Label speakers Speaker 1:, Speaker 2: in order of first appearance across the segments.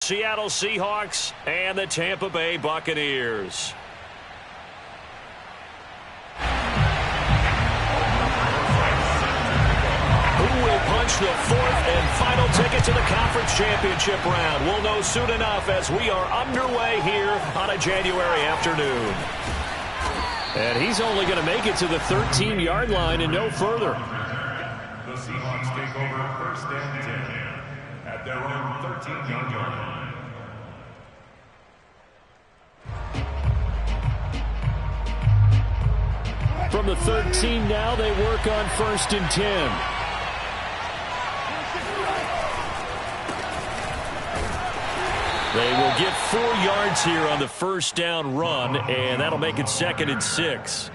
Speaker 1: Seattle Seahawks and the Tampa Bay Buccaneers. Who will punch the fourth and final ticket to the conference championship round? We'll know soon enough as we are underway here on a January afternoon. And he's only going to make it to the 13-yard line and no further.
Speaker 2: The Seahawks take over first and 10 at their own 13-yard line.
Speaker 1: From the 13 now, they work on first and 10. They will get 4 yards here on the first down run, and that'll make it 2nd and 6.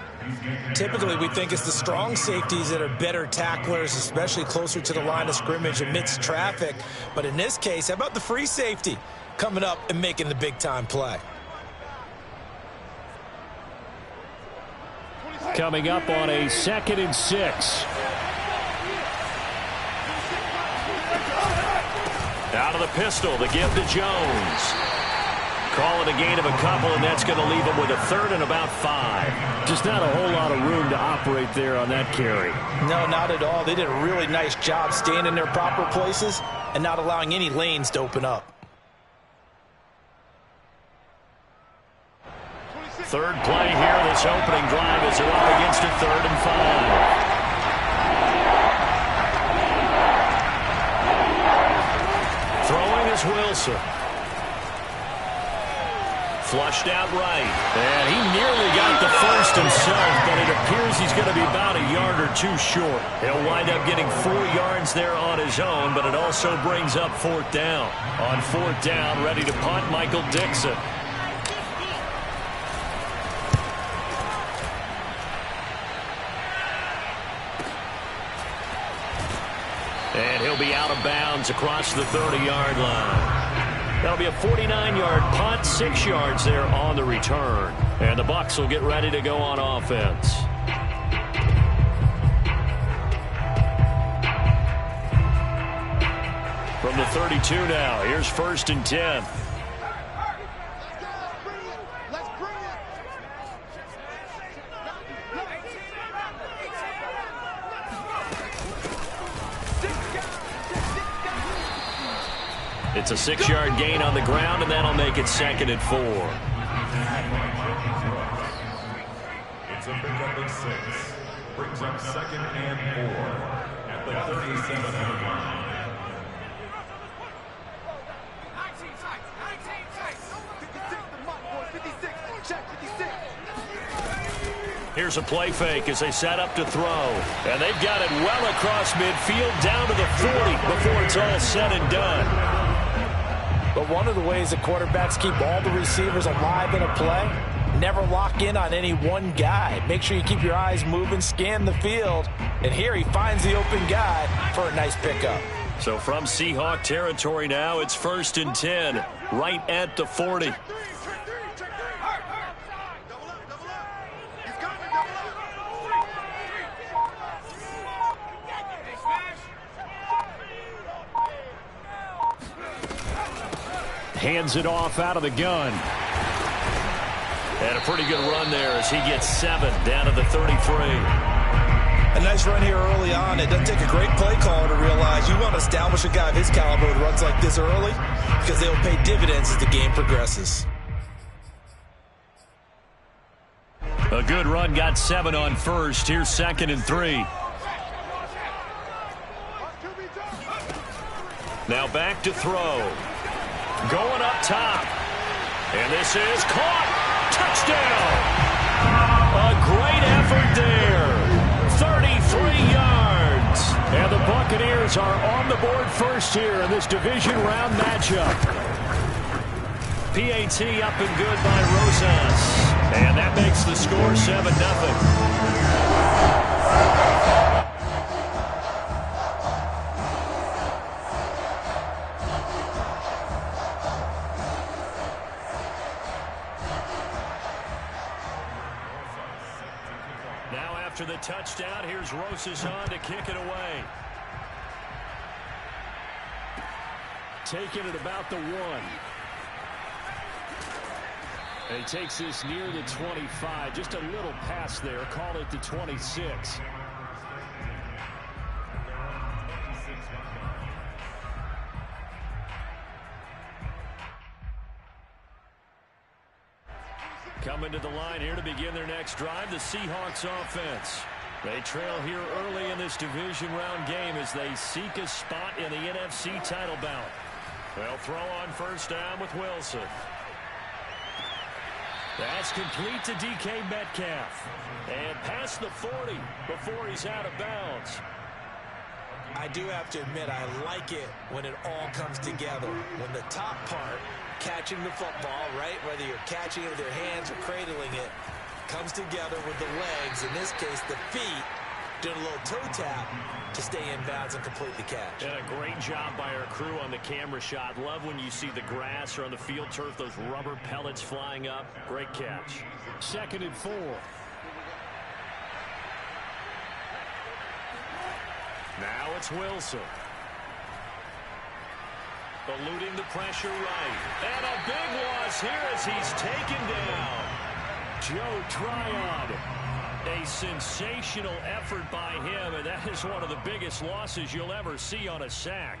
Speaker 3: Typically, we think it's the strong safeties that are better tacklers, especially closer to the line of scrimmage amidst traffic. But in this case, how about the free safety coming up and making the big-time play?
Speaker 1: Coming up on a 2nd and 6. Out of the pistol, the give to Jones. Call it a gain of a couple, and that's going to leave him with a 3rd and about 5.
Speaker 4: Just not a whole lot of room to operate there on that carry.
Speaker 3: No, not at all. They did a really nice job staying in their proper places and not allowing any lanes to open up.
Speaker 1: 3rd play here, this opening drive as they're up against a 3rd and 5. Throwing is Wilson. Flushed out right. And he nearly got the first himself, but it appears he's going to be about a yard or 2 short. He'll wind up getting 4 yards there on his own, but it also brings up 4th down. On 4th down, ready to punt, Michael Dixon. And he'll be out of bounds across the 30-yard line. That'll be a 49-yard punt, 6 yards there on the return. And the Bucs will get ready to go on offense. From the 32 now, here's 1st and 10. It's a 6-yard gain on the ground, and that'll make it 2nd and 4.
Speaker 2: It's a pickup of 6. Brings up 2nd and 4 at the 37-yard line.
Speaker 1: Here's a play fake as they set up to throw. And they've got it well across midfield down to the 40 before it's all said and done.
Speaker 3: But one of the ways that quarterbacks keep all the receivers alive in a play, never lock in on any one guy. Make sure you keep your eyes moving, scan the field. And here he finds the open guy for a nice pickup.
Speaker 1: So from Seahawk territory now, it's 1st and 10, right at the 40. Hands it off out of the gun. And a pretty good run there as he gets 7 down to the 33.
Speaker 3: A nice run here early on. It doesn't take a great play caller to realize you want to establish a guy of his caliber who runs like this early because they'll pay dividends as the game progresses.
Speaker 1: A good run, got 7 on first. Here's 2nd and 3. Now back to throw. Going up top. And this is caught. Touchdown. A great effort there. 33 yards. And the Buccaneers are on the board first here in this division round matchup. PAT up and good by Rosas. And that makes the score 7-0. Now after the touchdown, here's Rosas on to kick it away. Taking it about the 1. And he takes this near the 25. Just a little pass there. Call it the 26. Coming to the line here to begin their next drive, the Seahawks offense. They trail here early in this division round game as they seek a spot in the NFC title bout. They'll throw on first down with Wilson. That's complete to DK Metcalf. And past the 40 before he's out of bounds.
Speaker 3: I do have to admit, I like it when it all comes together. When the top part, catching the football, right, whether you're catching it with your hands or cradling it, comes together with the legs, in this case the feet, doing a little toe tap to stay in bounds and complete the catch.
Speaker 1: And a great job by our crew on the camera shot. Love when you see the grass or on the field turf, those rubber pellets flying up. Great catch. 2nd and 4. Now it's Wilson. Eluding the pressure right. And a big loss here as he's taken down. Joe Tryon. A sensational effort by him, and that is one of the biggest losses you'll ever see on a sack.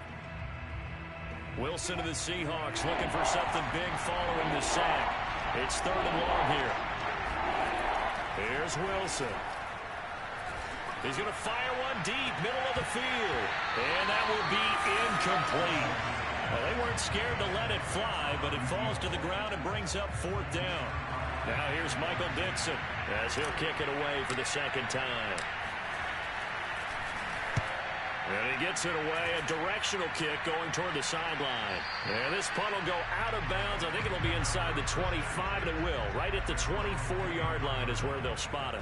Speaker 1: Wilson to the Seahawks looking for something big following the sack. It's 3rd and long here. Here's Wilson. He's going to fire one deep, middle of the field. And that will be incomplete. Well, they weren't scared to let it fly, but it falls to the ground and brings up 4th down. Now here's Michael Dixon as he'll kick it away for the 2nd time. And he gets it away, a directional kick going toward the sideline. And this punt will go out of bounds. I think it'll be inside the 25, and it will. Right at the 24-yard line is where they'll spot it.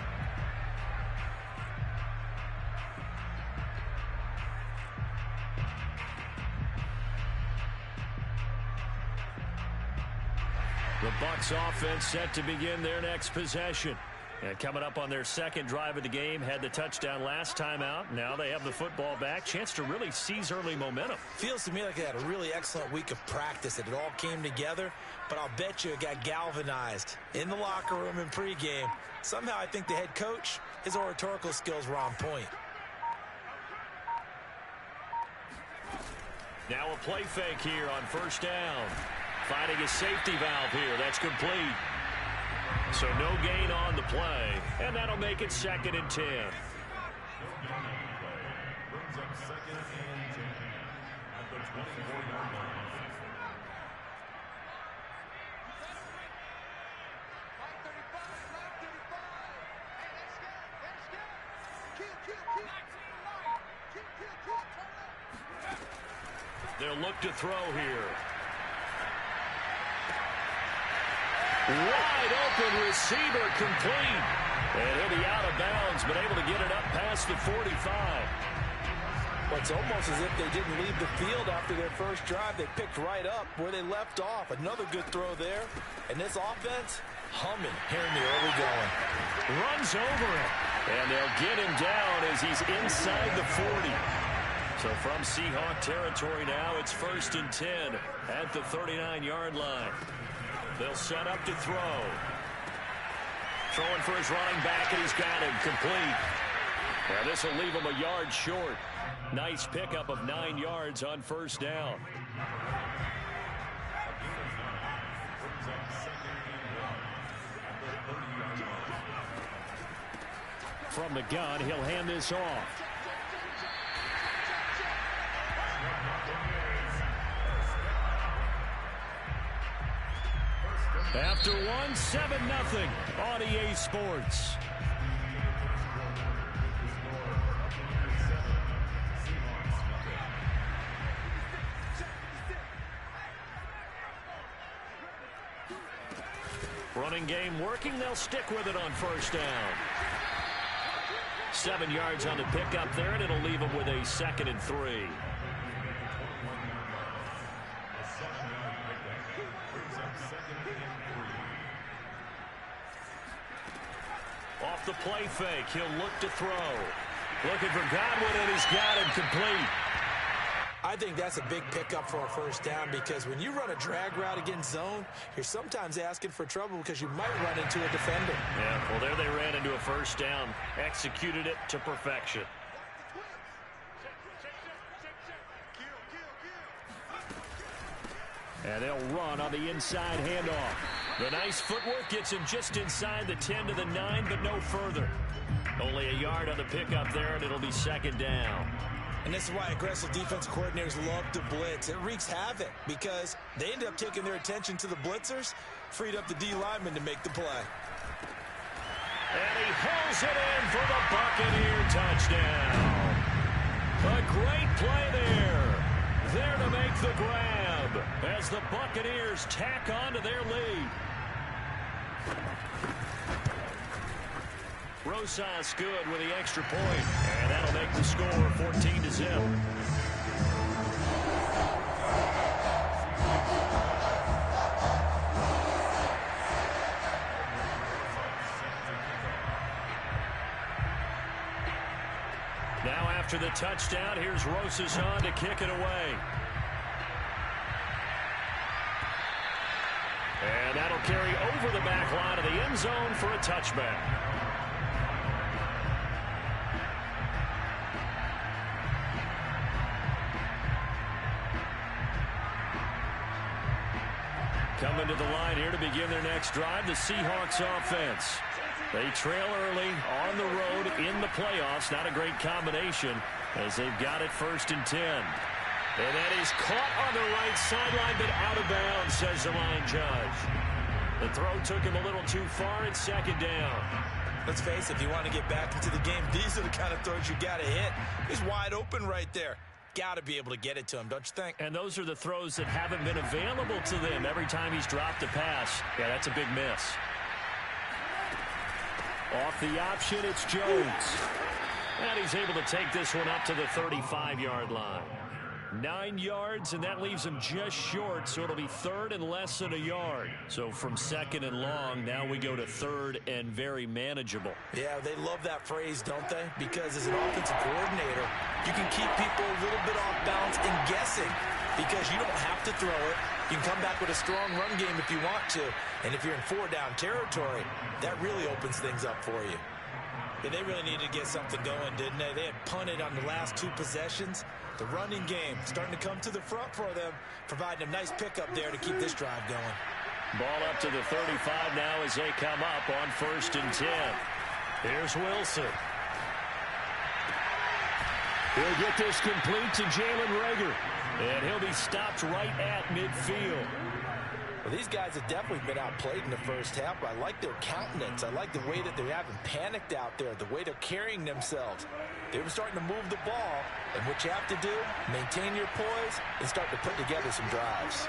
Speaker 1: The Bucs offense set to begin their next possession. And coming up on their 2nd drive of the game, had the touchdown last time out. Now they have the football back. Chance to really seize early momentum.
Speaker 3: Feels to me like they had a really excellent week of practice. It all came together, but I'll bet you it got galvanized in the locker room in pregame. Somehow I think the head coach, his oratorical skills were on point.
Speaker 1: Now a play fake here on first down. Finding a safety valve here. That's complete. So no gain on the play. And that'll make it 2nd and 10.
Speaker 2: Brings up 2nd and 10 at the 24-yard line.
Speaker 1: They'll look to throw here. Wide open receiver complete. And he'll be out of bounds, but able to get it up past the 45.
Speaker 3: Well, it's almost as if they didn't leave the field after their first drive. They picked right up where they left off. Another good throw there. And this offense, humming here in the early going.
Speaker 1: Runs over him. And they'll get him down as he's inside the 40. So from Seahawk territory now, it's 1st and 10 at the 39-yard line. They'll set up to throw. Throwing for his running back, and he's got him complete. Now this will leave him a yard short. Nice pickup of 9 yards on first down. From the gun, he'll hand this off. After 7-0 on EA Sports. Running game working. They'll stick with it on first down. 7 yards on the pickup there, and it'll leave them with a 2nd and 3. Off the play fake, he'll look to throw. Looking for Godwin, and he's got him complete.
Speaker 3: I I think that's a big pickup for a first down because when you run a drag route against zone, you're sometimes asking for trouble because you might run into a defender.
Speaker 1: Yeah, well, there they ran into a first down. Executed it to perfection.
Speaker 4: And they'll run on the inside handoff.
Speaker 1: The nice footwork gets him just inside the 10 to the 9, but no further. Only a yard on the pickup there, and it'll be second down.
Speaker 3: And this is why aggressive defense coordinators love to blitz. It wreaks havoc because they end up taking their attention to the blitzers, freed up the D lineman to make the play.
Speaker 1: And he hauls it in for the Buccaneer touchdown. A great play there. There to make the grab as the Buccaneers tack on to their lead. Rosas good with the extra point, and that'll make the score 14-0. Now after the touchdown, here's Rosas on to kick it away. And that'll carry over the back line of the end zone for a touchback. Coming to the line here to begin their next drive, the Seahawks offense. They trail early on the road in the playoffs. Not a great combination as they've got it 1st and 10. And that is caught on the right sideline, but out of bounds, says the line judge. The throw took him a little too far. It's 2nd down.
Speaker 3: Let's face it, if you want to get back into the game, these are the kind of throws you got to hit. He's wide open right there. Got to be able to get it to him, don't you think?
Speaker 1: And those are the throws that haven't been available to them every time he's dropped a pass. Yeah, that's a big miss.
Speaker 4: Off the option, it's Jones.
Speaker 1: And he's able to take this one up to the 35-yard line. 9 yards, and that leaves him just short, so it'll be 3rd and less than a yard. So from 2nd and long, now we go to 3rd and very manageable.
Speaker 3: Yeah, they love that phrase, don't they? Because as an offensive coordinator, you can keep people a little bit off balance and guessing because you don't have to throw it. You can come back with a strong run game if you want to. And if you're in 4-down territory, that really opens things up for you. Yeah, they really needed to get something going, didn't they? They had punted on the last 2 possessions. The running game starting to come to the front for them, providing a nice pickup there to keep this drive going.
Speaker 1: Ball up to the 35 now as they come up on 1st and 10. Here's Wilson.
Speaker 4: He'll get this complete to Jalen Reagor.
Speaker 1: And he'll be stopped right at midfield.
Speaker 3: Well, these guys have definitely been outplayed in the first half. I like their countenance. I like the way that they haven't panicked out there, the way they're carrying themselves. They were starting to move the ball, and what you have to do, maintain your poise and start to put together some drives.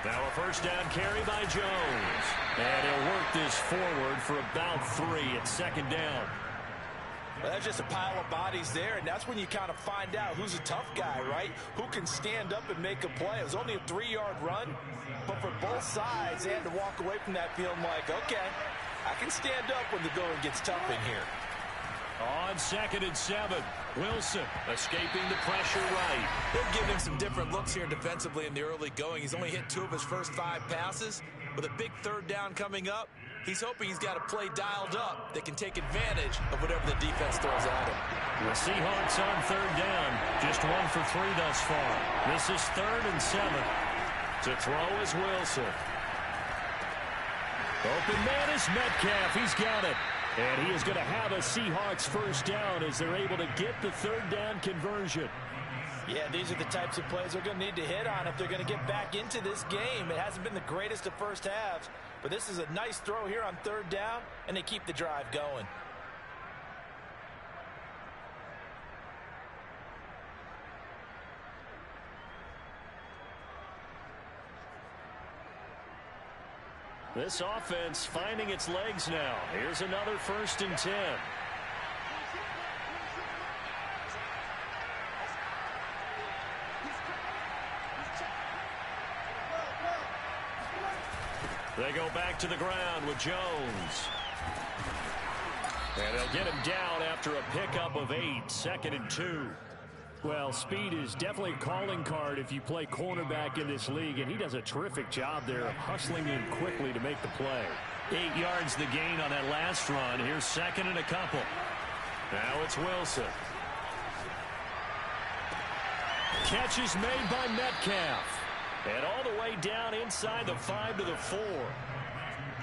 Speaker 1: Now a 1st down carry by Jones. And he'll work this forward for about 3 at 2nd down.
Speaker 3: Well, that's just a pile of bodies there, and that's when you kind of find out who's a tough guy, right? Who can stand up and make a play. It was only a 3-yard run, but for both sides, they had to walk away from that feeling like, okay, I can stand up when the going gets tough in here.
Speaker 1: On 2nd and 7, Wilson escaping the pressure right.
Speaker 3: They'll give him some different looks here defensively in the early going. He's only hit 2 of his first 5 passes. With a big 3rd down coming up, he's hoping he's got a play dialed up that can take advantage of whatever the defense throws at him.
Speaker 1: The Seahawks on 3rd down, just 1 for 3 thus far. This is 3rd and 7. To throw is Wilson. Open man is Metcalf. He's got it. And he is going to have a Seahawks 1st down as they're able to get the 3rd down conversion.
Speaker 3: Yeah, these are the types of plays they're going to need to hit on if they're going to get back into this game. It hasn't been the greatest of first halves, but this is a nice throw here on 3rd down, and they keep the drive going.
Speaker 1: This offense finding its legs now. Here's another 1st and 10. They go back to the ground with Jones. And they'll get him down after a pickup of 8, 2nd and 2.
Speaker 4: Well, speed is definitely a calling card if you play cornerback in this league, and he does a terrific job there of hustling in quickly to make the play.
Speaker 1: 8 yards the gain on that last run. Here's second and a couple. Now it's Wilson. Catch is made by Metcalf. And all the way down inside the 5 to the 4.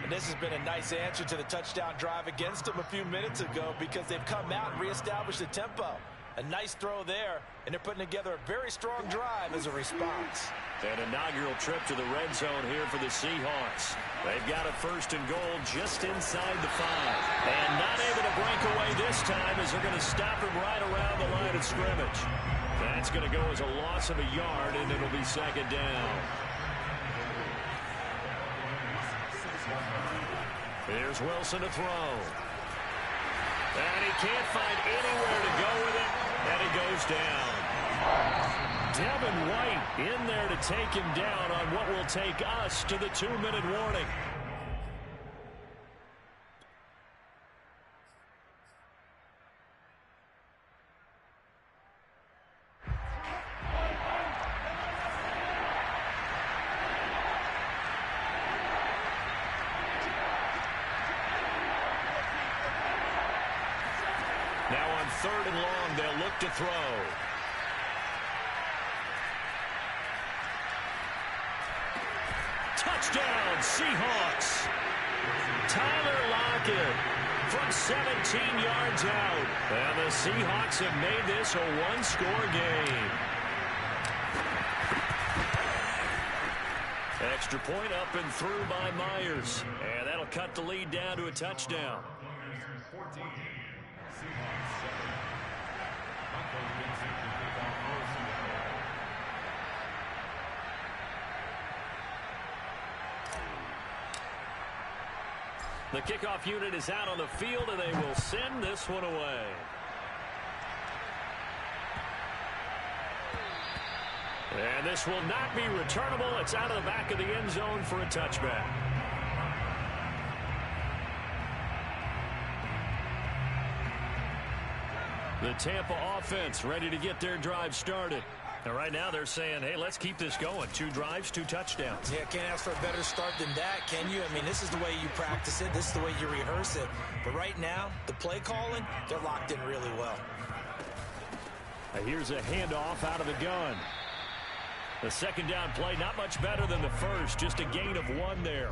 Speaker 3: And this has been a nice answer to the touchdown drive against them a few minutes ago because they've come out and reestablished the tempo. A nice throw there, and they're putting together a very strong drive as a response.
Speaker 1: An inaugural trip to the red zone here for the Seahawks. They've got a first and goal just inside the 5. And not able to break away this time as they're going to stop him right around the line of scrimmage. That's going to go as a loss of a yard, and it'll be second down. Here's Wilson to throw. And he can't find anywhere to go with it, and he goes down. Devin White in there to take him down on what will take us to the 2-minute warning. Now on 3rd and long, they'll look to throw. Touchdown, Seahawks. Tyler Lockett from 17 yards out. And the Seahawks have made this a one-score game. Extra point up and through by Myers. And that'll cut the lead down to a touchdown.
Speaker 2: 14.
Speaker 1: The kickoff unit is out on the field, and they will send this one away. And this will not be returnable. It's out of the back of the end zone for a touchback. The Tampa offense ready to get their drive started. And right now they're saying, hey, let's keep this going. 2 drives, 2 touchdowns.
Speaker 3: Yeah, can't ask for a better start than that, can you? I mean, this is the way you practice it. This is the way you rehearse it. But right now, the play calling, they're locked in really well.
Speaker 1: Here's a handoff out of the gun. The second down play, not much better than the first. Just a gain of 1 there.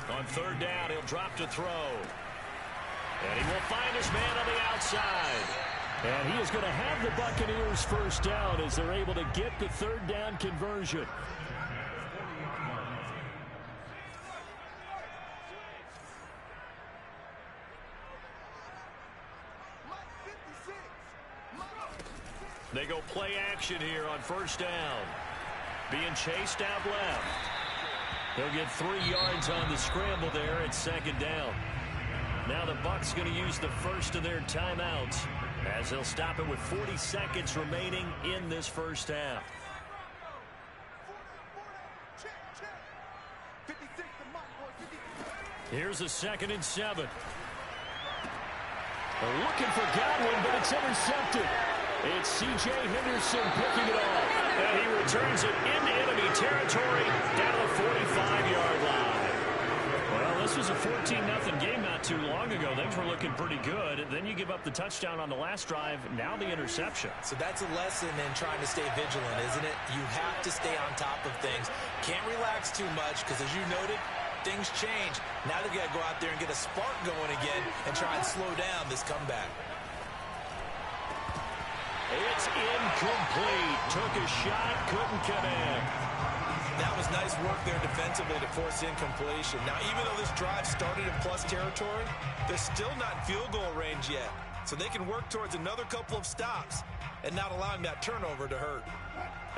Speaker 1: On 3rd down, he'll drop to throw. And he will find his man on the outside.
Speaker 4: And he is going to have the Buccaneers first down as they're able to get the 3rd down conversion.
Speaker 1: They go play action here on 1st down. Being chased out left. They'll get 3 yards on the scramble there at 2nd down. Now the Bucs going to use the first of their timeouts as they'll stop it with 40 seconds remaining in this first half. Here's a 2nd and 7.
Speaker 4: They're looking for Godwin, but it's intercepted. It's C.J. Henderson picking it off.
Speaker 1: And he returns it into enemy territory down to the 45-yard line. Well, this was a 14-0 game not too long ago. Things were looking pretty good. Then you give up the touchdown on the last drive. Now the interception.
Speaker 3: So that's a lesson in trying to stay vigilant, isn't it? You have to stay on top of things. Can't relax too much because, as you noted, things change. Now they've got to go out there and get a spark going again and try and slow down this comeback.
Speaker 1: It's incomplete. Took a shot, couldn't connect.
Speaker 3: That was nice work there defensively to force incompletion. Now, even though this drive started in plus territory, they're still not in field goal range yet. So they can work towards another couple of stops and not allowing that turnover to hurt.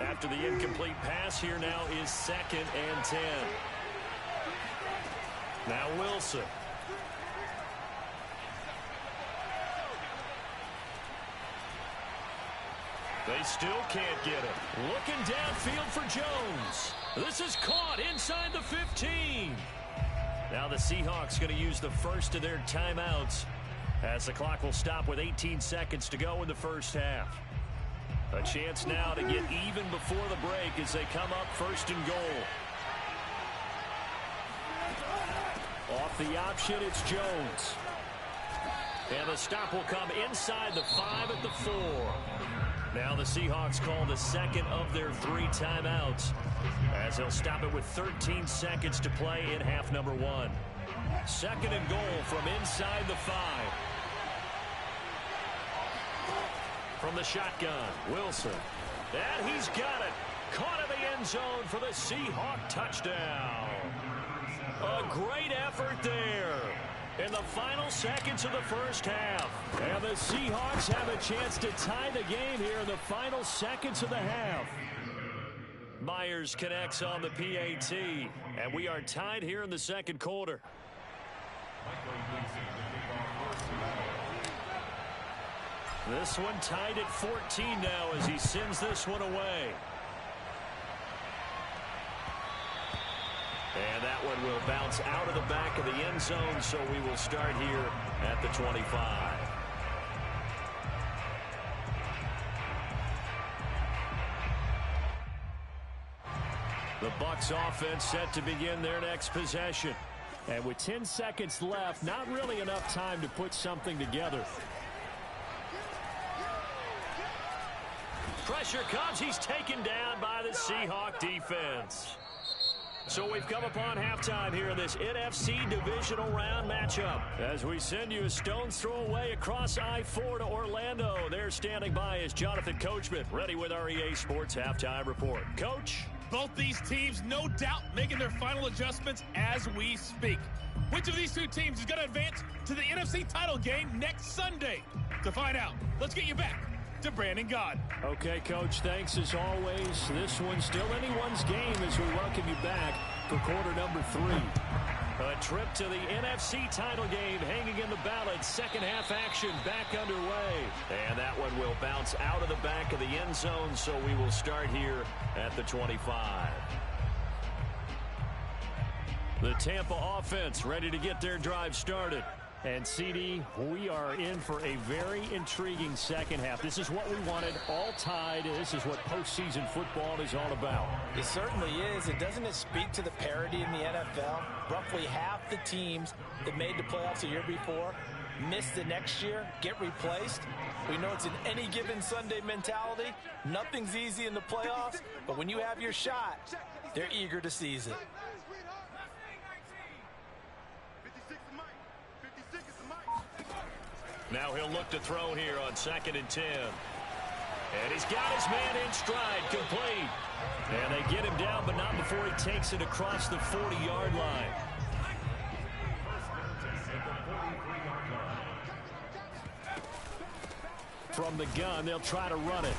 Speaker 1: After the incomplete pass, here now is 2nd and 10. Now Wilson. They still can't get him. Looking downfield for Jones. This is caught inside the 15. Now the Seahawks going to use the first of their timeouts as the clock will stop with 18 seconds to go in the first half. A chance now to get even before the break as they come up first and goal. Off the option, it's Jones. And the stop will come inside the 5 at the 4. Now the Seahawks call the second of their 3 timeouts as they'll stop it with 13 seconds to play in half number 1. Second and goal from inside the 5. From the shotgun, Wilson. And he's got it. Caught in the end zone for the Seahawk touchdown. A great effort there in the final seconds of the first half. And the Seahawks have a chance to tie the game here in the final seconds of the half. Myers connects on the PAT, and we are tied here in the second quarter. This one tied at 14 now as he sends this one away. And that one will bounce out of the back of the end zone, so we will start here at the 25. The Bucs offense set to begin their next possession.
Speaker 4: And with 10 seconds left, not really enough time to put something together.
Speaker 1: Pressure comes. He's taken down by the Seahawk defense. So we've come upon halftime here in this NFC divisional round matchup. As we send you a stone's throw away across I-4 to Orlando. There standing by is Jonathan Coachman, ready with our EA Sports Halftime Report. Coach?
Speaker 5: Both these teams, no doubt, making their final adjustments as we speak. Which of these two teams is going to advance to the NFC title game next Sunday? To find out, let's get you back to Brandon Gaud.
Speaker 4: Okay, Coach, thanks as always. This one's still anyone's game as we welcome you back for quarter number 3.
Speaker 1: A trip to the NFC title game hanging in the balance. Second half action back underway. And that one will bounce out of the back of the end zone, so we will start here at the 25. The Tampa offense ready to get their drive started.
Speaker 4: And, CD, we are in for a very intriguing second half. This is what we wanted, all tied. This is what postseason football is all about.
Speaker 3: It certainly is. And doesn't it speak to the parity in the NFL? Roughly half the teams that made the playoffs the year before miss the next year, get replaced. We know it's an any given Sunday mentality. Nothing's easy in the playoffs, but when you have your shot, they're eager to seize it.
Speaker 1: Now he'll look to throw here on 2nd and 10. And he's got his man in stride, complete. And they get him down, but not before he takes it across the 40-yard line.
Speaker 4: From the gun, they'll try to run it.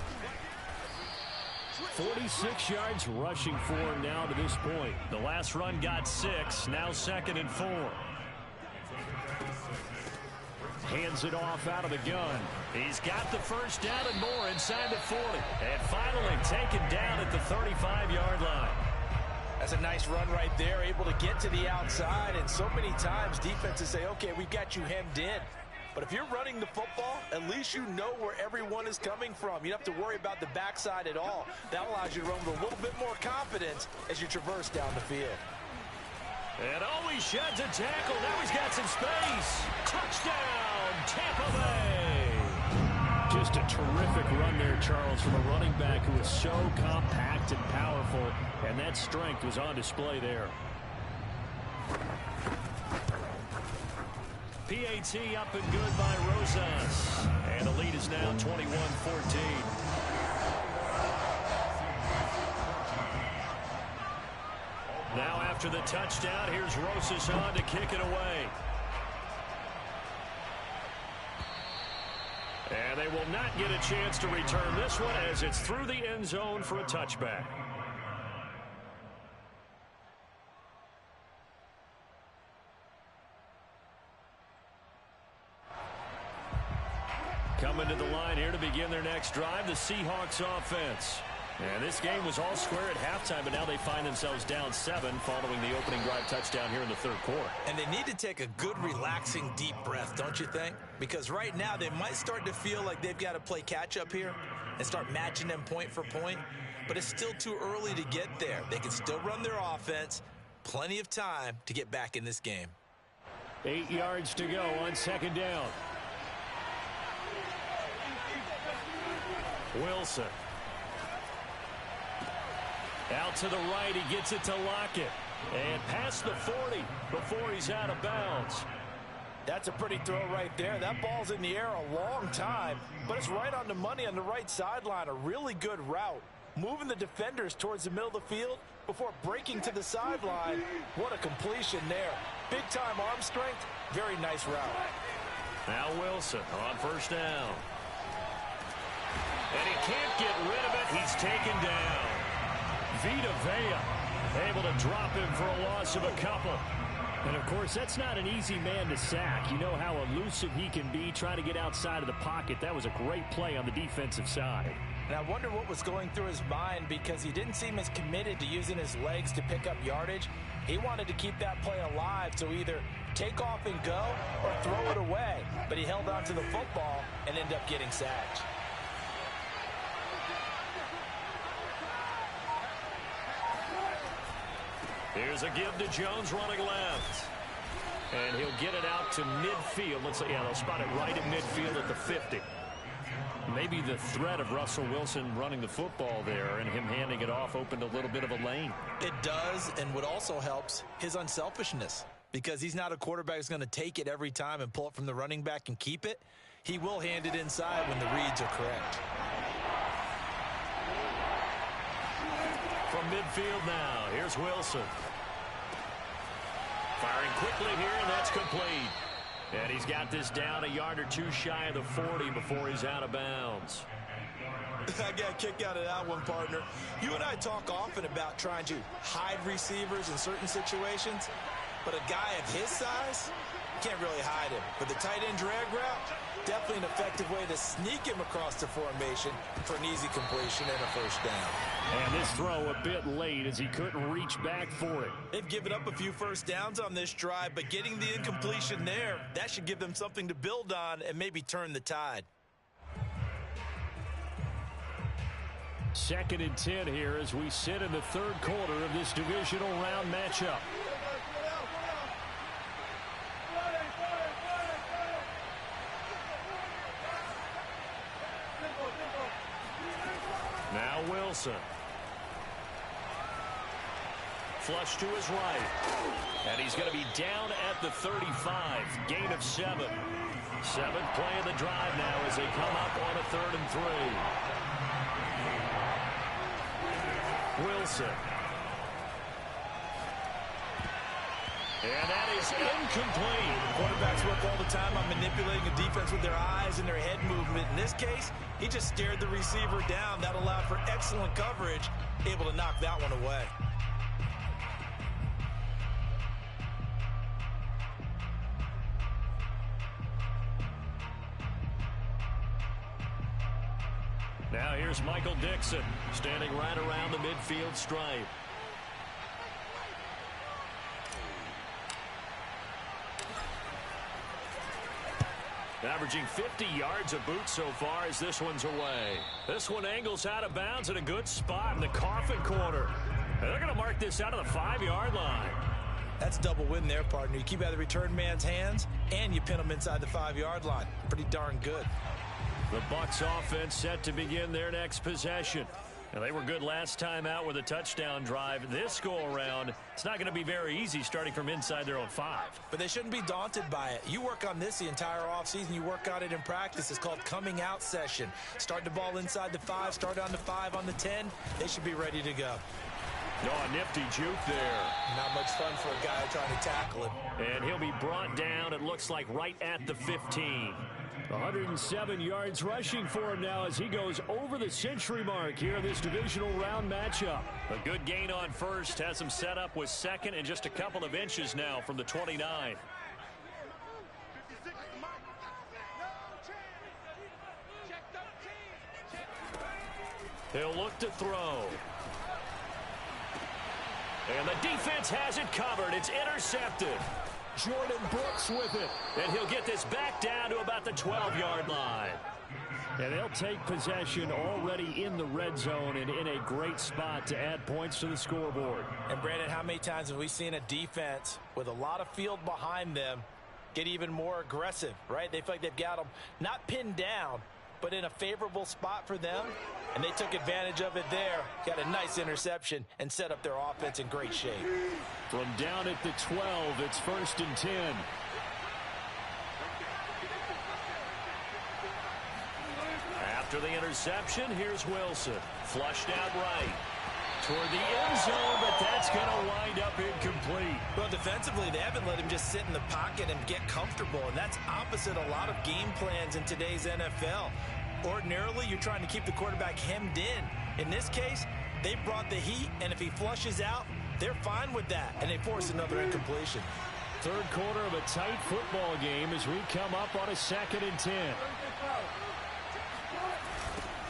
Speaker 4: 46 yards rushing for him now to this point.
Speaker 1: The last run got 6, now 2nd and 4.
Speaker 4: Hands it off out of the gun.
Speaker 1: He's got the first down and more inside the 40. And finally taken down at the 35-yard line.
Speaker 3: That's a nice run right there, able to get to the outside. And so many times defenses say, okay, we've got you hemmed in. But if you're running the football, at least you know where everyone is coming from. You don't have to worry about the backside at all. That allows you to run with a little bit more confidence as you traverse down the field.
Speaker 1: And always sheds a tackle. Now he's got some space. Touchdown, Tampa Bay.
Speaker 4: Just a terrific run there, Charles, from a running back who is so compact and powerful, and that strength was on display there.
Speaker 1: PAT up and good by Rosas. And the lead is now 21-14. Now after the touchdown, here's Rosas on to kick it away. And they will not get a chance to return this one as it's through the end zone for a touchback. Coming to the line here to begin their next drive, the Seahawks offense.
Speaker 4: And this game was all square at halftime, but now they find themselves down 7 following the opening drive touchdown here in the third quarter.
Speaker 3: And they need to take a good, relaxing, deep breath, don't you think? Because right now they might start to feel like they've got to play catch-up here and start matching them point for point. But it's still too early to get there. They can still run their offense. Plenty of time to get back in this game.
Speaker 4: 8 yards to go on second down. Wilson. Out to the right, he gets it to Lockett. And past the 40 before he's out of bounds.
Speaker 3: That's a pretty throw right there. That ball's in the air a long time, but it's right on the money on the right sideline. A really good route. Moving the defenders towards the middle of the field before breaking to the sideline. What a completion there. Big-time arm strength. Very nice route.
Speaker 4: Now Wilson on first down. And he can't get rid of it. He's taken down. Vita Vea able to drop him for a loss of a couple. And, of course, that's not an easy man to sack. You know how elusive he can be trying to get outside of the pocket. That was a great play on the defensive side.
Speaker 3: And I wonder what was going through his mind, because he didn't seem as committed to using his legs to pick up yardage. He wanted to keep that play alive, so either take off and go or throw it away. But he held on to the football and ended up getting sacked.
Speaker 4: Here's a give to Jones running left. And he'll get it out to midfield. Let's see, yeah, they'll spot it right at midfield at the 50. Maybe the threat of Russell Wilson running the football there and him handing it off opened a little bit of a lane.
Speaker 3: It does, and what also helps, his unselfishness. Because he's not a quarterback who's going to take it every time and pull it from the running back and keep it. He will hand it inside when the reads are correct.
Speaker 4: From midfield now, here's Wilson. Firing quickly here, and that's complete. And he's got this down a yard or two shy of the 40 before he's out of bounds.
Speaker 3: I got a kick out of that one, partner. You and I talk often about trying to hide receivers in certain situations, but a guy of his size can't really hide him. But the tight end drag route, definitely an effective way to sneak him across the formation for an easy completion and a first down.
Speaker 4: And this throw a bit late as he couldn't reach back for it.
Speaker 3: They've given up a few first downs on this drive, but getting the incompletion there, that should give them something to build on and maybe turn the tide.
Speaker 4: 2nd and 10 here as we sit in the third quarter of this divisional round matchup. Now Wilson. Flush to his right. And he's going to be down at the 35. Gain of 7. 7th play of the drive now as they come up on a 3rd and 3. Wilson. And that is incomplete.
Speaker 3: Quarterbacks work all the time on manipulating a defense with their eyes and their head movement. In this case, he just stared the receiver down. That allowed for excellent coverage, able to knock that one away.
Speaker 4: Now here's Michael Dixon, standing right around the midfield stripe. Averaging 50 yards a boot so far as this one's away. This one angles out of bounds at a good spot in the coffin corner. And they're going to mark this out of the 5-yard line.
Speaker 3: That's double win there, partner. You keep out of the return man's hands, and you pin him inside the 5-yard line. Pretty darn good.
Speaker 4: The Bucs offense set to begin their next possession. And they were good last time out with a touchdown drive. This go-around, it's not going to be very easy starting from inside their own 5.
Speaker 3: But they shouldn't be daunted by it. You work on this the entire offseason. You work on it in practice. It's called coming out session. Start the ball inside the 5, start on the 5, on the 10. They should be ready to go.
Speaker 4: Oh, a nifty juke there.
Speaker 3: Not much fun for a guy trying to tackle him.
Speaker 4: And he'll be brought down, it looks like, right at the 15. 107 yards rushing for him now as he goes over the century mark here in this divisional round matchup. A good gain on first, has him set up with 2nd and just a couple of inches now from the 29.
Speaker 1: He'll look to throw. And the defense has it covered. It's intercepted. Jordan Brooks with it. And he'll get this back down to about the 12-yard line.
Speaker 4: And they'll take possession already in the red zone and in a great spot to add points to the scoreboard.
Speaker 3: And Brandon, how many times have we seen a defense with a lot of field behind them get even more aggressive, right? They feel like they've got them not pinned down, but in a favorable spot for them. And they took advantage of it there. Got a nice interception and set up their offense in great shape.
Speaker 4: From down at the 12, it's 1st and 10.
Speaker 1: After the interception, here's Wilson. Flushed out right. Toward the end zone, but that's going to wind up incomplete.
Speaker 3: Well, defensively, they haven't let him just sit in the pocket and get comfortable, and that's opposite a lot of game plans in today's NFL. Ordinarily, you're trying to keep the quarterback hemmed in. In this case, they brought the heat, and if he flushes out, they're fine with that, and they force another incompletion.
Speaker 4: Third quarter of a tight football game as we come up on a 2nd and 10.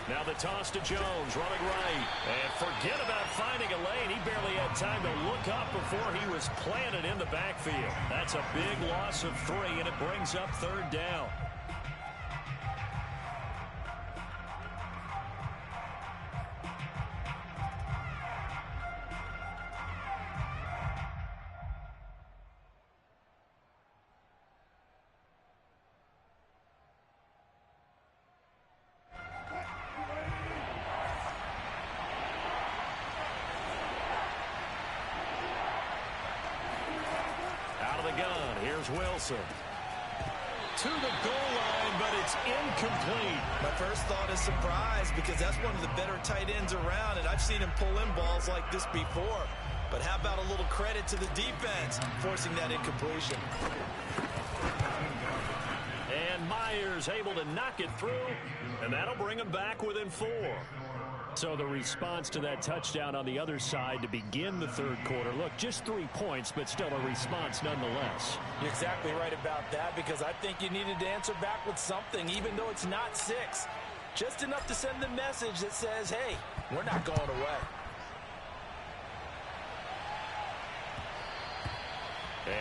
Speaker 1: Now the toss to Jones, running right. And forget about finding a lane. He barely had time to look up before he was planted in the backfield. That's a big loss of 3, and it brings up 3rd down. Wilson to the goal line, but it's incomplete.
Speaker 3: My first thought is surprise because that's one of the better tight ends around, and I've seen him pull in balls like this before. But how about a little credit to the defense forcing that incompletion?
Speaker 1: And Myers able to knock it through, and that'll bring him back within 4.
Speaker 4: So the response to that touchdown on the other side to begin the third quarter. Look, just 3 points, but still a response nonetheless.
Speaker 3: You're exactly right about that because I think you needed to answer back with something, even though it's not 6. Just enough to send the message that says, hey, we're not going away.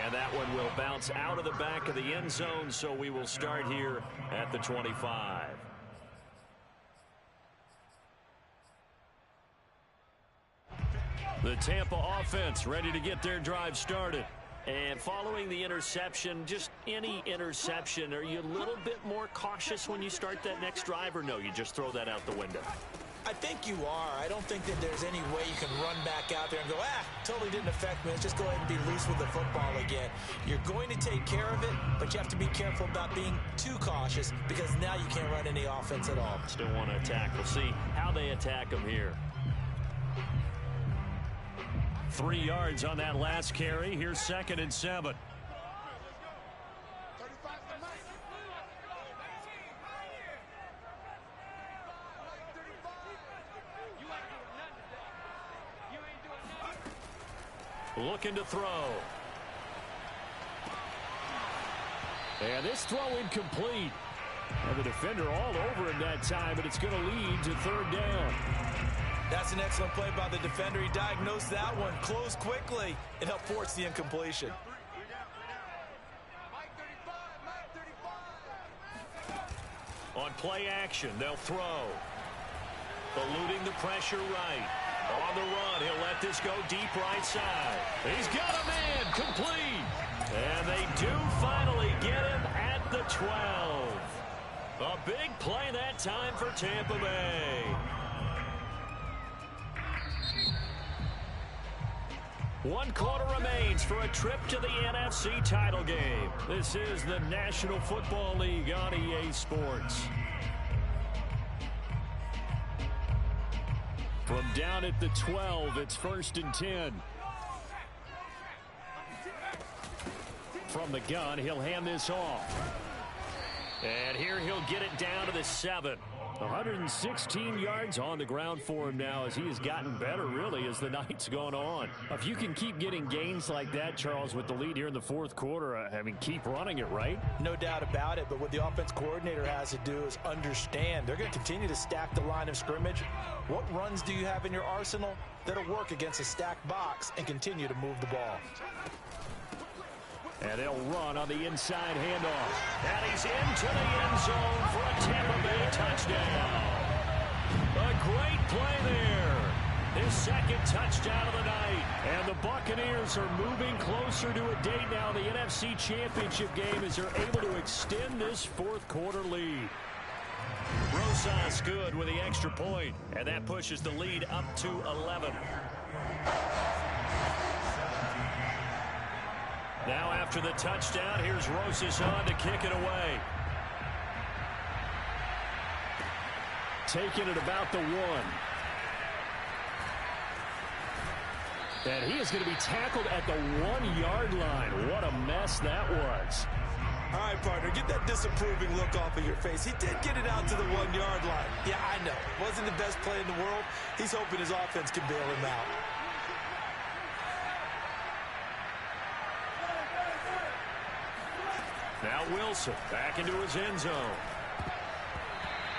Speaker 1: And that one will bounce out of the back of the end zone, so we will start here at the 25. The Tampa offense ready to get their drive started. And following the interception, just any interception, are you a little bit more cautious when you start that next drive, or no, you just throw that out the window?
Speaker 3: I think you are. I don't think that there's any way you can run back out there and go, totally didn't affect me. Let's just go ahead and be loose with the football again. You're going to take care of it, but you have to be careful about being too cautious because now you can't run any offense at all.
Speaker 1: Still want to attack. We'll see how they attack them here. 3 yards on that last carry. Here's 2nd and 7. Looking to throw.
Speaker 4: And this throw incomplete. And the defender all over him that time, but it's going to lead to 3rd down.
Speaker 3: That's an excellent play by the defender. He diagnosed that one, closed quickly, and helped force the incompletion.
Speaker 1: On play action, they'll throw. Eluding the pressure right. On the run, he'll let this go deep right side. He's got a man, complete. And they do finally get him at the 12. A big play that time for Tampa Bay. One quarter remains for a trip to the NFC title game. This is the National Football League on EA Sports. From down at the 12, it's 1st and 10. From the gun, he'll hand this off. And here he'll get it down to the 7.
Speaker 4: 116 yards on the ground for him now as he has gotten better, really, as the night's gone on. If you can keep getting gains like that, Charles, with the lead here in the fourth quarter, I mean, keep running it, right?
Speaker 3: No doubt about it, but what the offense coordinator has to do is understand they're going to continue to stack the line of scrimmage. What runs do you have in your arsenal that'll work against a stacked box and continue to move the ball?
Speaker 4: And they'll run on the inside handoff. And he's into the end zone for a Tampa Bay touchdown. A great play there. His second touchdown of the night. And the Buccaneers are moving closer to a date now in the NFC Championship game as they're able to extend this fourth quarter lead. Rosas good with the extra point, and that pushes the lead up to 11. Now after the touchdown, here's Rosas on to kick it away. Taking it about the 1. And he is going to be tackled at the 1-yard line. What a mess that was.
Speaker 3: All right, partner, get that disapproving look off of your face. He did get it out to the 1-yard line. Yeah, I know. Wasn't the best play in the world. He's hoping his offense can bail him out.
Speaker 4: Now Wilson back into his end zone.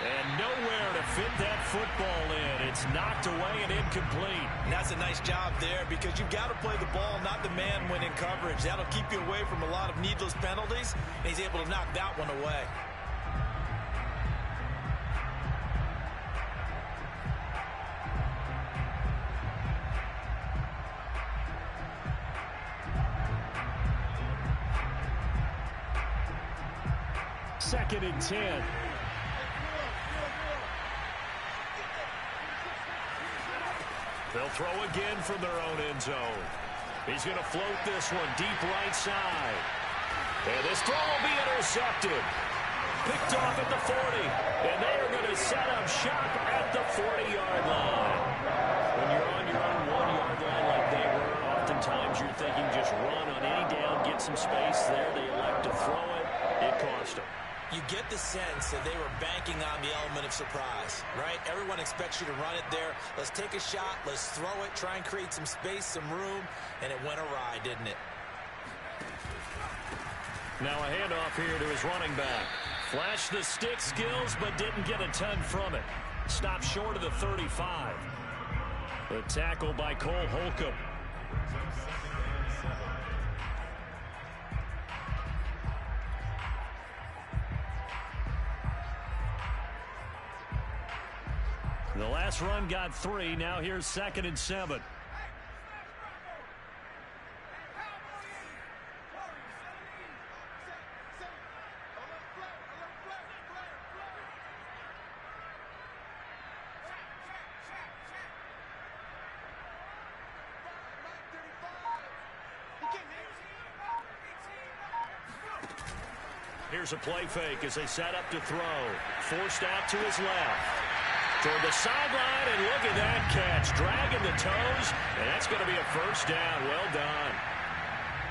Speaker 4: And nowhere to fit that football in. It's knocked away and incomplete.
Speaker 3: And that's a nice job there because you've got to play the ball, not the man when in coverage. That'll keep you away from a lot of needless penalties, and he's able to knock that one away.
Speaker 4: Second and 10. They'll throw again from their own end zone. He's going to float this one deep right side. And this throw will be intercepted. Picked off at the 40. And they are going to set up shop at the 40-yard line. When you're on your own 1-yard line like they were, oftentimes you're thinking just run on any down, get some space there. They elect to throw it. It cost them.
Speaker 3: You get the sense that they were banking on the element of surprise, right? Everyone expects you to run it there. Let's take a shot. Let's throw it. Try and create some space, some room. And it went awry, didn't it?
Speaker 4: Now a handoff here to his running back. Flashed the stick skills, but didn't get a ton from it. Stopped short of the 35. The tackle by Cole Holcomb. The last run got 3. Now here's 2nd and 7. Here's a play fake as they set up to throw. Forced out to his left. Toward the sideline, and look at that catch. Dragging the toes, and that's going to be a first down. Well done.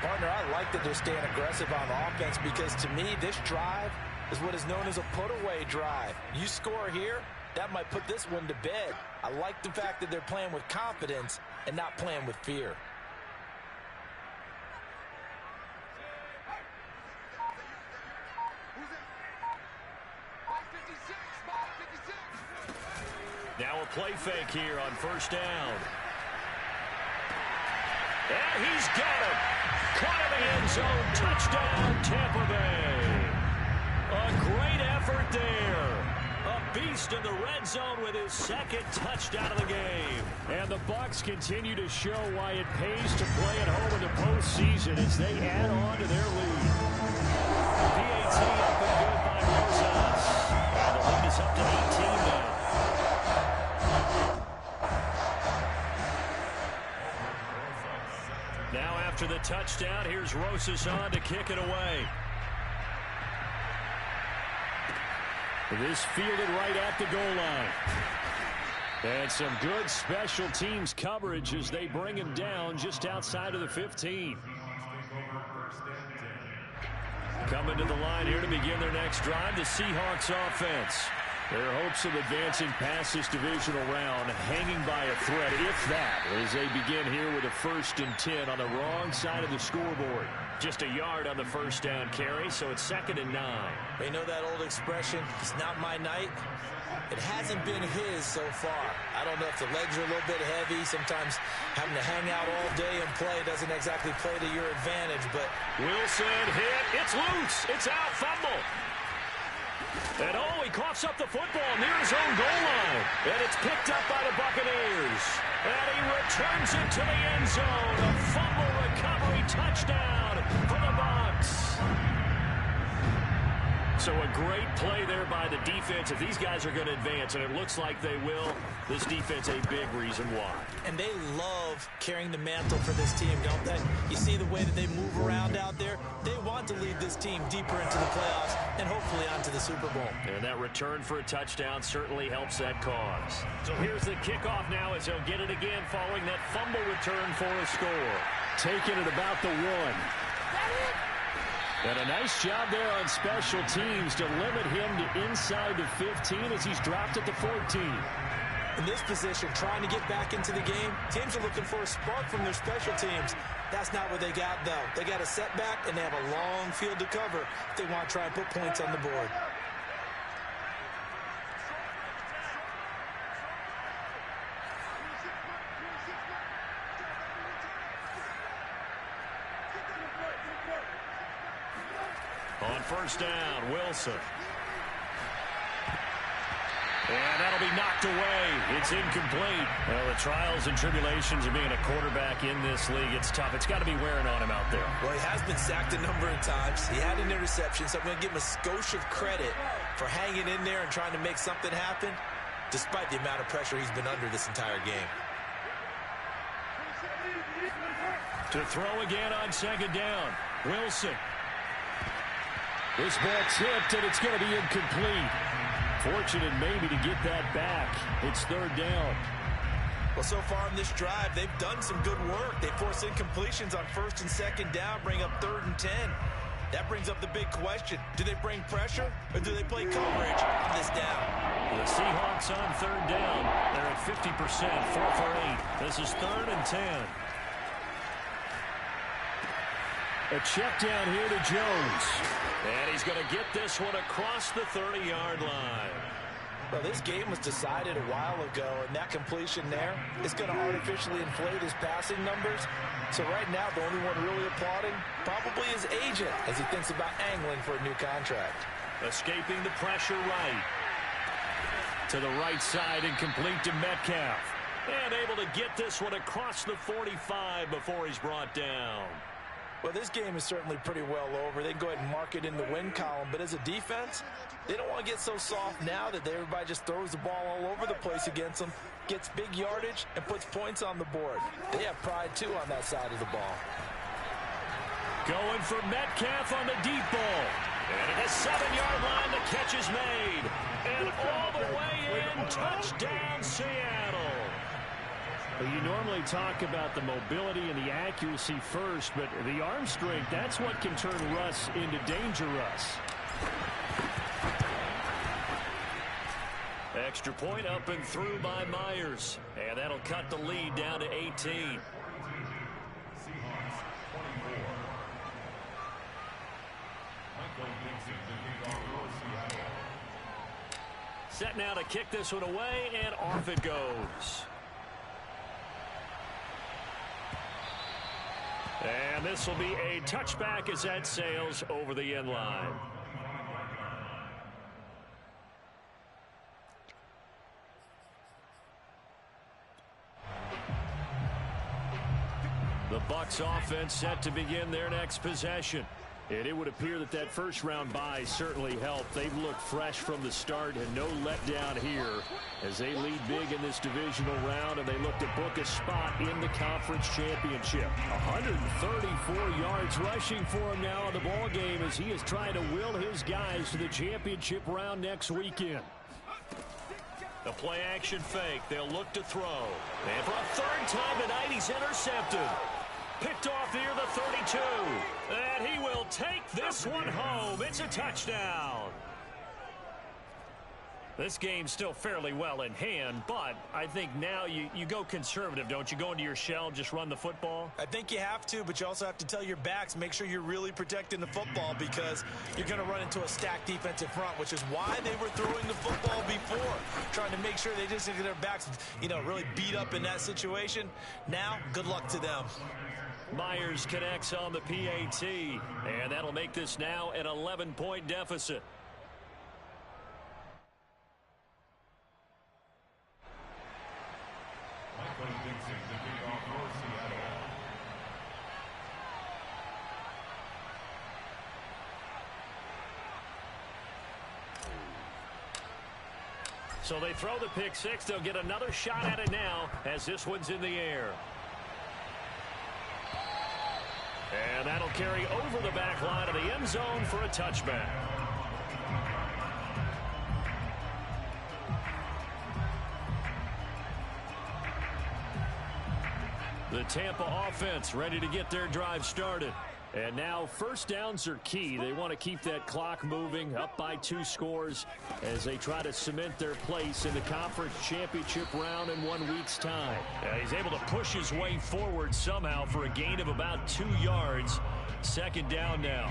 Speaker 3: Partner, I like that they're staying aggressive on offense because, to me, this drive is what is known as a put-away drive. You score here, that might put this one to bed. I like the fact that they're playing with confidence and not playing with fear.
Speaker 4: Now a play fake here on first down. And he's got it. Caught in the end zone. Touchdown, Tampa Bay. A great effort there. A beast in the red zone with his 2nd touchdown of the game. And the Bucs continue to show why it pays to play at home in the postseason as they add on to their lead. PAT up and good by Rosas. And the lead is up to 18 now. Now after the touchdown, here's Rosas on to kick it away. This fielded right at the goal line. And some good special teams coverage as they bring him down just outside of the 15. Coming to the line here to begin their next drive, the Seahawks offense. Their hopes of advancing past this divisional round hanging by a thread, if that, as they begin here with a 1st and 10 on the wrong side of the scoreboard.
Speaker 1: Just a yard on the first down carry, so it's 2nd and 9.
Speaker 3: You know that old expression, it's not my night? It hasn't been his so far. I don't know if the legs are a little bit heavy. Sometimes having to hang out all day and play doesn't exactly play to your advantage, but
Speaker 1: Wilson hit. It's loose. It's out. Fumble. And he coughs up the football near his own goal line. And it's picked up by the Buccaneers. And he returns it to the end zone. A fumble recovery touchdown for the Bucs. So a great play there by the defense. If these guys are going to advance, and it looks like they will, this defense a big reason why.
Speaker 3: And they love carrying the mantle for this team, don't they? You see the way that they move around out there? They want to lead this team deeper into the playoffs and hopefully onto the Super Bowl.
Speaker 1: And that return for a touchdown certainly helps that cause. So here's the kickoff now as he'll get it again following that fumble return for a score.
Speaker 4: Taking it about the 1. And a nice job there on special teams to limit him to inside the 15 as he's dropped at the 14.
Speaker 3: In this position, trying to get back into the game, teams are looking for a spark from their special teams. That's not what they got, though. They got a setback, and they have a long field to cover if they want to try and put points on the board.
Speaker 1: On first down, Wilson. And that'll be knocked away. It's incomplete. Well, the trials and tribulations of being a quarterback in this league, it's tough. It's got to be wearing on him out there.
Speaker 3: Well, he has been sacked a number of times. He had an interception, so I'm going to give him a skosh of credit for hanging in there and trying to make something happen, despite the amount of pressure he's been under this entire game.
Speaker 1: To throw again on second down, Wilson.
Speaker 4: This ball tipped, and it's going to be incomplete. Fortunate maybe to get that back. It's 3rd down.
Speaker 3: Well, so far in this drive, they've done some good work. They force incompletions on 1st and 2nd down, bring up 3rd and 10. That brings up the big question. Do they bring pressure, or do they play coverage on this down?
Speaker 1: The Seahawks on 3rd down. They're at 50%, 4 for 8. This is 3rd and 10.
Speaker 4: A check down here to Jones.
Speaker 1: And he's going to get this one across the 30-yard line.
Speaker 3: Well, this game was decided a while ago, and that completion there is going to artificially inflate his passing numbers. So right now, the only one really applauding probably his agent as he thinks about angling for a new contract.
Speaker 1: Escaping the pressure right. To the right side and complete to Metcalf. And able to get this one across the 45 before he's brought down.
Speaker 3: Well, this game is certainly pretty well over. They can go ahead and mark it in the win column. But as a defense, they don't want to get so soft now that everybody just throws the ball all over the place against them, gets big yardage, and puts points on the board. They have pride, too, on that side of the ball.
Speaker 1: Going for Metcalf on the deep ball. And at the 7-yard line, the catch is made. And all the way in, touchdown, Seattle.
Speaker 4: You normally talk about the mobility and the accuracy first, but the arm strength, that's what can turn Russ into danger Russ.
Speaker 1: Extra point up and through by Myers. And that'll cut the lead down to 18. Set now to kick this one away, and off it goes. And this will be a touchback as that sails over the end line. The Bucs offense set to begin their next possession. And it would appear that that first-round bye certainly helped. They've looked fresh from the start and no letdown here as they lead big in this divisional round, and they look to book a spot in the conference championship. 134 yards rushing for him now in the ballgame as he is trying to will his guys to the championship round next weekend. The play-action fake. They'll look to throw. And for a third time tonight, he's intercepted. Picked off near the 32. And he will take this one home. It's a touchdown.
Speaker 4: This game's still fairly well in hand, but I think now you go conservative, don't you? Go into your shell, just run the football?
Speaker 3: I think you have to, but you also have to tell your backs, make sure you're really protecting the football because you're going to run into a stacked defensive front, which is why they were throwing the football before, trying to make sure they just get their backs, really beat up in that situation. Now, good luck to them.
Speaker 4: Myers connects on the PAT, and that'll make this now an 11-point deficit. So they throw the pick six. They'll get another shot at it now as this one's in the air. And that'll carry over the back line of the end zone for a touchback. The Tampa offense ready to get their drive started. And now first downs are key. They want to keep that clock moving, up by 2 scores as they try to cement their place in the conference championship round in 1 week's time. He's able to push his way forward somehow for a gain of about 2 yards. Second down now.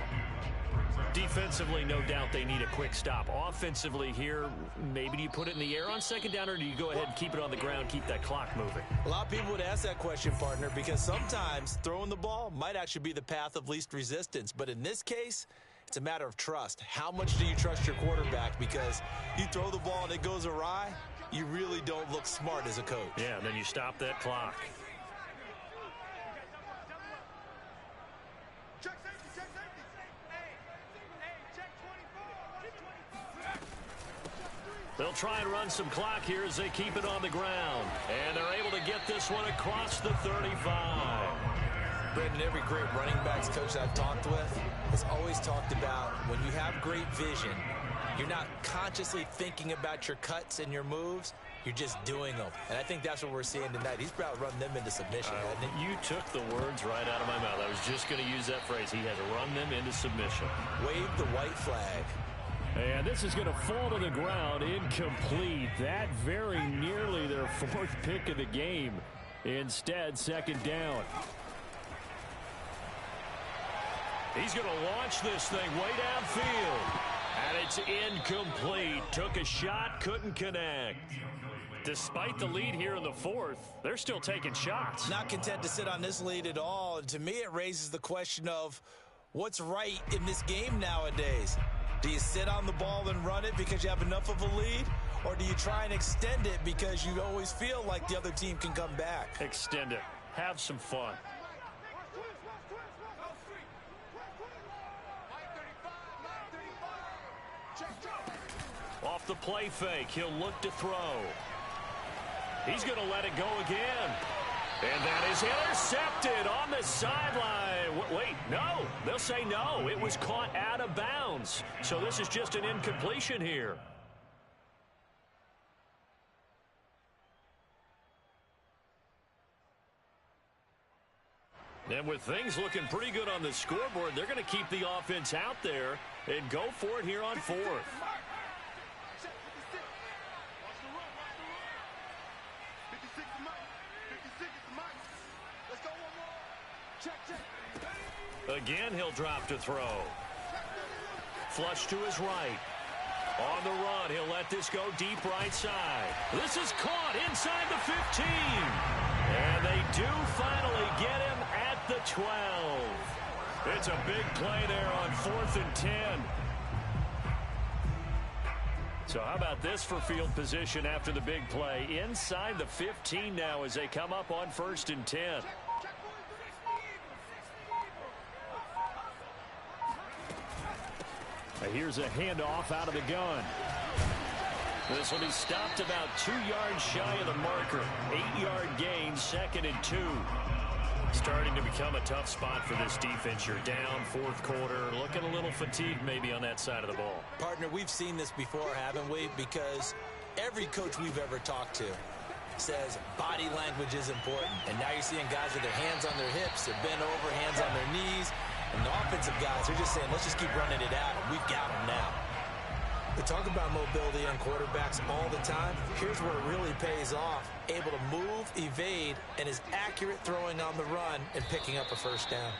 Speaker 4: Defensively, no doubt they need a quick stop. Offensively here, maybe do you put it in the air on second down, or do you go ahead and keep it on the ground, keep that clock moving?
Speaker 3: A lot of people would ask that question, partner, because sometimes throwing the ball might actually be the path of least resistance. But in this case, it's a matter of trust. How much do you trust your quarterback? Because you throw the ball and it goes awry, you really don't look smart as a coach.
Speaker 4: Yeah, and then you stop that clock. They'll try and run some clock here as they keep it on the ground. And they're able to get this one across the 35.
Speaker 3: Brandon, every great running backs coach I've talked with has always talked about when you have great vision, you're not consciously thinking about your cuts and your moves. You're just doing them. And I think that's what we're seeing tonight. He's about to run them into submission.
Speaker 4: You took the words right out of my mouth. I was just going to use that phrase. He has run them into submission.
Speaker 3: Wave the white flag.
Speaker 4: And this is going to fall to the ground, incomplete. That very nearly their 4th pick of the game. Instead, second down. He's going to launch this thing way downfield. And it's incomplete. Took a shot, couldn't connect. Despite the lead here in the 4th, they're still taking shots.
Speaker 3: Not content to sit on this lead at all. And to me, it raises the question of what's right in this game nowadays. Do you sit on the ball and run it because you have enough of a lead? Or do you try and extend it because you always feel like the other team can come back?
Speaker 4: Extend it. Have some fun. Off the play fake, he'll look to throw. He's going to let it go again. And that is intercepted on the sideline. Wait, no. They'll say no. It was caught out of bounds. So this is just an incompletion here. And with things looking pretty good on the scoreboard, they're going to keep the offense out there and go for it here on 4th. Again, he'll drop to throw. Flush to his right. On the run, he'll let this go deep right side. This is caught inside the 15. And they do finally get him at the 12. It's a big play there on 4th and 10. So how about this for field position after the big play? Inside the 15 now as they come up on 1st and 10. Here's a handoff out of the gun. This will be stopped about 2 yards shy of the marker. 8-yard gain, 2nd and 2. Starting to become a tough spot for this defense. You're down 4th quarter, looking a little fatigued maybe on that side of the ball.
Speaker 3: Partner, we've seen this before, haven't we? Because every coach we've ever talked to says body language is important. And now you're seeing guys with their hands on their hips, they're bent over, hands on their knees. And the offensive guys are just saying, let's just keep running it out. We've got them now. We talk about mobility on quarterbacks all the time. Here's where it really pays off. Able to move, evade, and is accurate throwing on the run and picking up a first down.